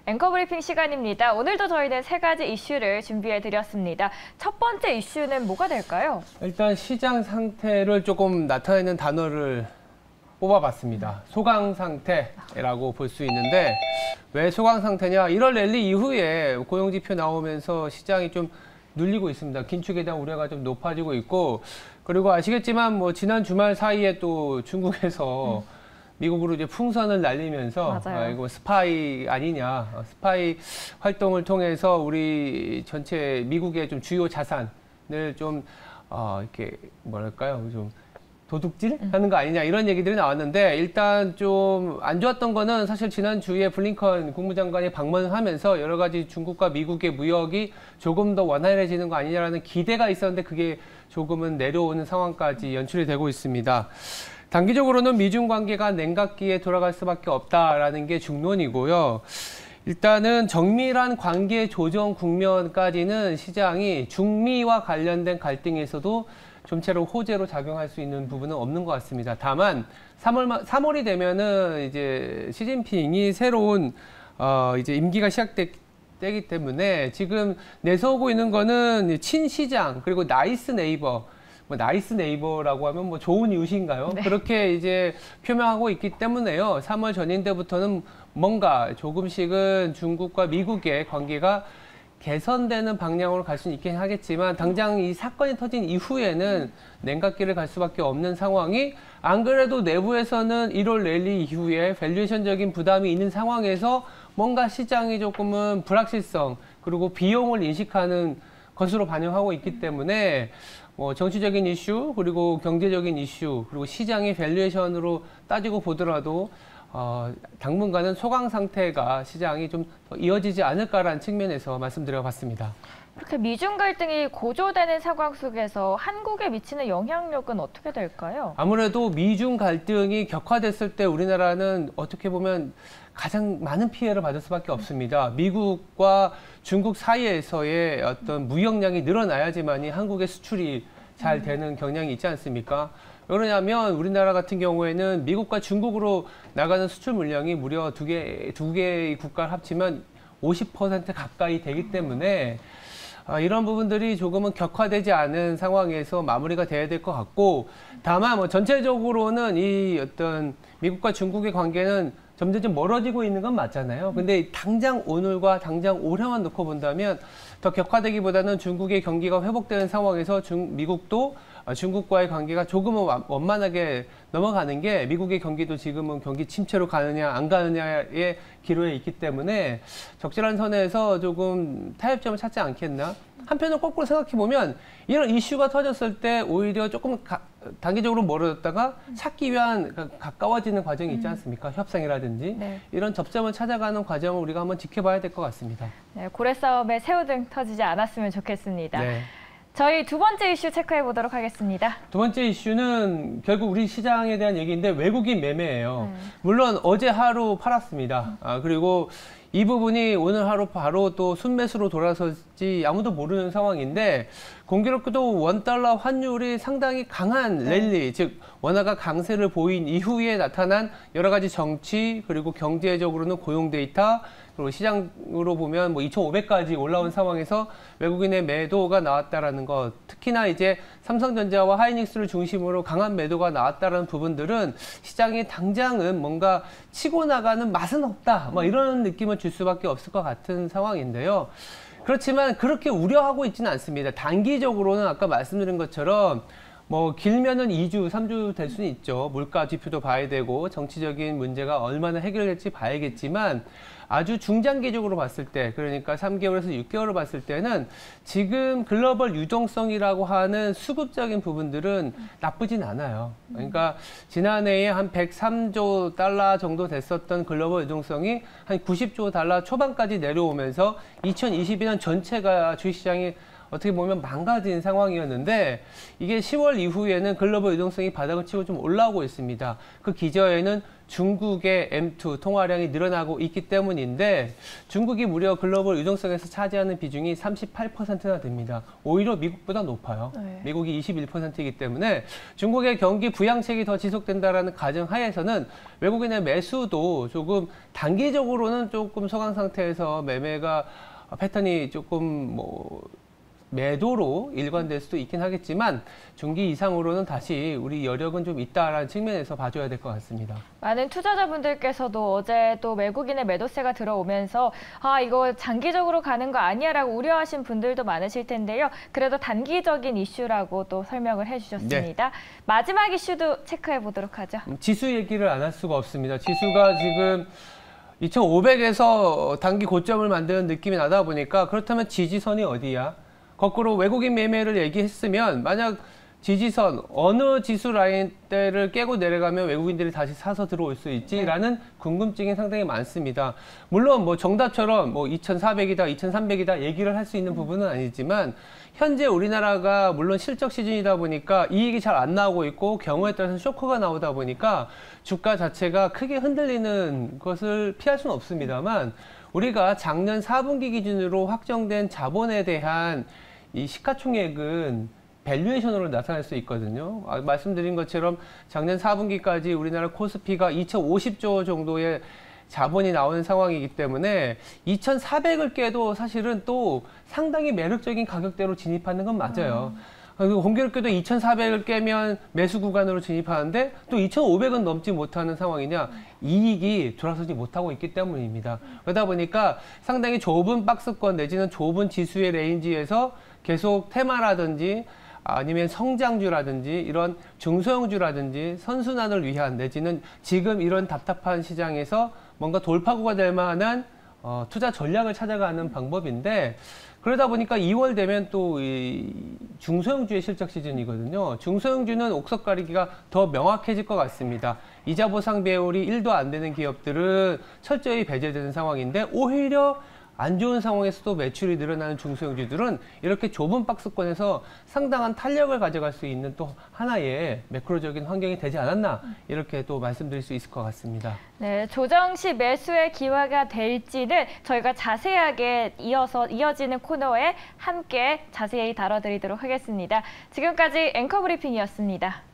앵커 브리핑 시간입니다. 오늘도 저희는 세 가지 이슈를 준비해드렸습니다. 첫 번째 이슈는 뭐가 될까요? 일단 시장 상태를 조금 나타내는 단어를 뽑아봤습니다. 소강 상태라고 볼 수 있는데 왜 소강 상태냐? 1월 랠리 이후에 고용지표 나오면서 시장이 좀 눌리고 있습니다. 긴축에 대한 우려가 좀 높아지고 있고, 그리고 아시겠지만 뭐 지난 주말 사이에 또 중국에서 미국으로 이제 풍선을 날리면서 이거 스파이 아니냐, 스파이 활동을 통해서 우리 전체 미국의 좀 주요 자산을 좀 이렇게 뭐랄까요, 좀 도둑질 하는 거 아니냐 이런 얘기들이 나왔는데, 일단 좀 안 좋았던 거는 사실 지난 주에 블링컨 국무장관이 방문을 하면서 여러 가지 중국과 미국의 무역이 조금 더 원활해지는 거 아니냐라는 기대가 있었는데 그게 조금은 내려오는 상황까지 연출이 되고 있습니다. 단기적으로는 미중 관계가 냉각기에 돌아갈 수밖에 없다라는 게 중론이고요. 일단은 정밀한 관계 조정 국면까지는 시장이 중미와 관련된 갈등에서도 좀처럼 호재로 작용할 수 있는 부분은 없는 것 같습니다. 다만 3월이 되면은 이제 시진핑이 새로운 이제 임기가 시작되기 때문에 지금 내세우고 있는 거는 친시장 그리고 나이스 네이버. 뭐 나이스 네이버라고 하면 뭐 좋은 이웃인가요? 네. 그렇게 이제 표명하고 있기 때문에요. 3월 전인데부터는 뭔가 조금씩은 중국과 미국의 관계가 개선되는 방향으로 갈 수는 있긴 하겠지만, 당장 이 사건이 터진 이후에는 냉각기를 갈 수밖에 없는 상황이, 안 그래도 내부에서는 1월 랠리 이후에 밸류에이션적인 부담이 있는 상황에서 뭔가 시장이 조금은 불확실성 그리고 비용을 인식하는 것으로 반영하고 있기 때문에 뭐 정치적인 이슈 그리고 경제적인 이슈 그리고 시장의 밸류에이션으로 따지고 보더라도 당분간은 소강 상태가 시장이 좀 더 이어지지 않을까라는 측면에서 말씀드려봤습니다. 이렇게 미중 갈등이 고조되는 상황 속에서 한국에 미치는 영향력은 어떻게 될까요? 아무래도 미중 갈등이 격화됐을 때 우리나라는 어떻게 보면 가장 많은 피해를 받을 수밖에 없습니다. 미국과 중국 사이에서의 어떤 무역량이 늘어나야지만이 한국의 수출이 잘 되는 경향이 있지 않습니까? 그러냐면 우리나라 같은 경우에는 미국과 중국으로 나가는 수출 물량이 무려 두 개의 국가를 합치면 50% 가까이 되기 때문에 이런 부분들이 조금은 격화되지 않은 상황에서 마무리가 돼야 될 것 같고, 다만 뭐 전체적으로는 이 어떤 미국과 중국의 관계는 점점 멀어지고 있는 건 맞잖아요. 근데 당장 오늘과 당장 올해만 놓고 본다면 더 격화되기보다는 중국의 경기가 회복되는 상황에서 미국도 중국과의 관계가 조금은 원만하게 넘어가는 게, 미국의 경기도 지금은 경기 침체로 가느냐 안 가느냐의 기로에 있기 때문에 적절한 선에서 조금 타협점을 찾지 않겠나. 한편으로 거꾸로 생각해보면 이런 이슈가 터졌을 때 오히려 조금 단기적으로 멀어졌다가 찾기 위한 가까워지는 과정이 있지 않습니까? 협상이라든지. 네. 이런 접점을 찾아가는 과정을 우리가 한번 지켜봐야 될 것 같습니다. 네, 고래 싸움에 새우등 터지지 않았으면 좋겠습니다. 네. 저희 두 번째 이슈 체크해 보도록 하겠습니다. 두 번째 이슈는 결국 우리 시장에 대한 얘기인데 외국인 매매예요. 물론 어제 하루 팔았습니다. 그리고 이 부분이 오늘 하루 바로 또 순매수로 돌아설지 아무도 모르는 상황인데, 공교롭게도 원달러 환율이 상당히 강한 랠리, 즉 원화가 강세를 보인 이후에 나타난 여러 가지 정치 그리고 경제적으로는 고용 데이터 그리고 시장으로 보면 뭐 2,500까지 올라온 상황에서 외국인의 매도가 나왔다라는 것, 특히나 이제 삼성전자와 하이닉스를 중심으로 강한 매도가 나왔다라는 부분들은 시장이 당장은 뭔가 치고 나가는 맛은 없다, 뭐 이런 느낌을 줄 수밖에 없을 것 같은 상황인데요. 그렇지만 그렇게 우려하고 있지는 않습니다. 단기적으로는 아까 말씀드린 것처럼 뭐 길면은 2주, 3주 될 수는 있죠. 물가 지표도 봐야 되고 정치적인 문제가 얼마나 해결될지 봐야겠지만, 아주 중장기적으로 봤을 때, 그러니까 3개월에서 6개월을 봤을 때는 지금 글로벌 유동성이라고 하는 수급적인 부분들은 나쁘진 않아요. 그러니까 지난해에 한 103조 달러 정도 됐었던 글로벌 유동성이 한 90조 달러 초반까지 내려오면서 2022년 전체가 주식시장이 어떻게 보면 망가진 상황이었는데 이게 10월 이후에는 글로벌 유동성이 바닥을 치고 좀 올라오고 있습니다. 그 기저에는 중국의 M2 통화량이 늘어나고 있기 때문인데 중국이 무려 글로벌 유동성에서 차지하는 비중이 38%나 됩니다. 오히려 미국보다 높아요. 네. 미국이 21%이기 때문에 중국의 경기 부양책이 더 지속된다라는 가정하에서는 외국인의 매수도 조금 단기적으로는 조금 소강 상태에서 매매가 패턴이 조금 매도로 일관될 수도 있긴 하겠지만 중기 이상으로는 다시 우리 여력은 좀 있다라는 측면에서 봐줘야 될 것 같습니다. 많은 투자자분들께서도 어제 또 외국인의 매도세가 들어오면서 이거 장기적으로 가는 거 아니야라고 우려하신 분들도 많으실 텐데요. 그래도 단기적인 이슈라고 또 설명을 해주셨습니다. 네. 마지막 이슈도 체크해 보도록 하죠. 지수 얘기를 안 할 수가 없습니다. 지수가 지금 2500에서 단기 고점을 만드는 느낌이 나다 보니까 그렇다면 지지선이 어디야? 거꾸로 외국인 매매를 얘기했으면 만약 지지선 어느 지수 라인대를 깨고 내려가면 외국인들이 다시 사서 들어올 수 있지라는 궁금증이 상당히 많습니다. 물론 정답처럼 2,400이다, 2,300이다 얘기를 할 수 있는 부분은 아니지만 현재 우리나라가 물론 실적 시즌이다 보니까 이익이 잘 안 나오고 있고 경우에 따라서 쇼크가 나오다 보니까 주가 자체가 크게 흔들리는 것을 피할 수는 없습니다만 우리가 작년 4분기 기준으로 확정된 자본에 대한 이 시가총액은 밸류에이션으로 나타날 수 있거든요. 말씀드린 것처럼 작년 4분기까지 우리나라 코스피가 2,050조 정도의 자본이 나오는 상황이기 때문에 2,400을 깨도 사실은 또 상당히 매력적인 가격대로 진입하는 건 맞아요. 공교롭게도 2,400을 깨면 매수 구간으로 진입하는데 또 2,500은 넘지 못하는 상황이냐, 이익이 돌아서지 못하고 있기 때문입니다. 그러다 보니까 상당히 좁은 박스권 내지는 좁은 지수의 레인지에서 계속 테마라든지 아니면 성장주라든지 이런 중소형주라든지 선순환을 위한 내지는 지금 이런 답답한 시장에서 뭔가 돌파구가 될 만한 투자 전략을 찾아가는 방법인데, 그러다 보니까 2월 되면 또 이 중소형주의 실적 시즌이거든요. 중소형주는 옥석 가리기가 더 명확해질 것 같습니다. 이자 보상 배율이 1도 안 되는 기업들은 철저히 배제되는 상황인데 오히려 안 좋은 상황에서도 매출이 늘어나는 중소형주들은 이렇게 좁은 박스권에서 상당한 탄력을 가져갈 수 있는 또 하나의 매크로적인 환경이 되지 않았나, 이렇게 또 말씀드릴 수 있을 것 같습니다. 네, 조정 시 매수의 기회가 될지는 저희가 자세하게 이어지는 코너에 함께 자세히 다뤄드리도록 하겠습니다. 지금까지 앵커 브리핑이었습니다.